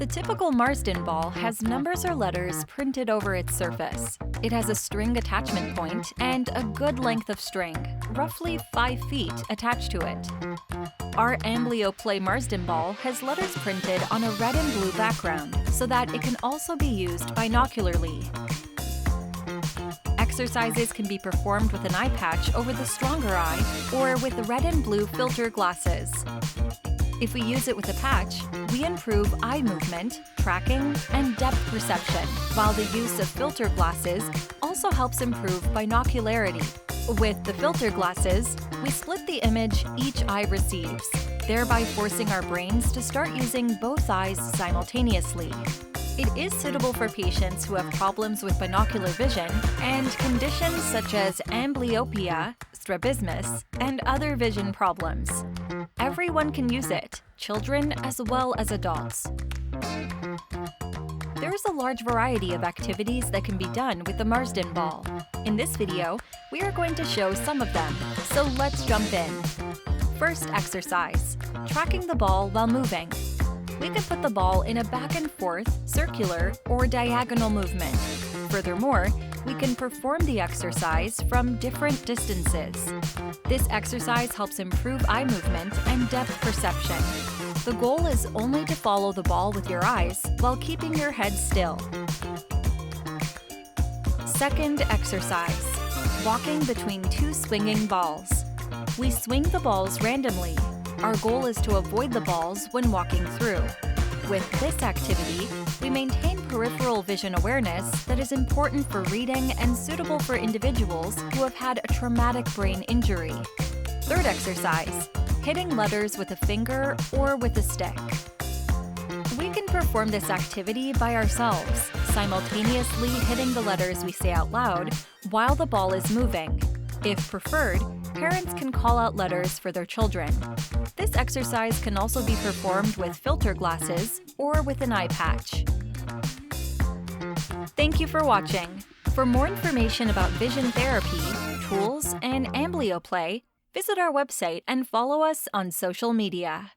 The typical Marsden ball has numbers or letters printed over its surface. It has a string attachment point and a good length of string, roughly 5 feet, attached to it. Our AmblyoPlay Marsden ball has letters printed on a red and blue background so that it can also be used binocularly. Exercises can be performed with an eye patch over the stronger eye or with the red and blue filter glasses. If we use it with a patch, we improve eye movement, tracking, and depth perception, while the use of filter glasses also helps improve binocularity. With the filter glasses, we split the image each eye receives, thereby forcing our brains to start using both eyes simultaneously. It is suitable for patients who have problems with binocular vision and conditions such as amblyopia, strabismus, and other vision problems. Everyone can use it, children as well as adults. There is a large variety of activities that can be done with the Marsden ball. In this video, we are going to show some of them, so let's jump in. First exercise, tracking the ball while moving. We can put the ball in a back and forth, circular, or diagonal movement. Furthermore, we can perform the exercise from different distances. This exercise helps improve eye movement and depth perception. The goal is only to follow the ball with your eyes while keeping your head still. Second exercise, walking between two swinging balls. We swing the balls randomly. Our goal is to avoid the balls when walking through. With this activity, we maintain peripheral vision awareness that is important for reading and suitable for individuals who have had a traumatic brain injury. Third exercise, hitting letters with a finger or with a stick. We can perform this activity by ourselves, simultaneously hitting the letters we say out loud while the ball is moving. If preferred, parents can call out letters for their children. This exercise can also be performed with filter glasses or with an eye patch. Thank you for watching. For more information about vision therapy, tools, and AmblyoPlay, visit our website and follow us on social media.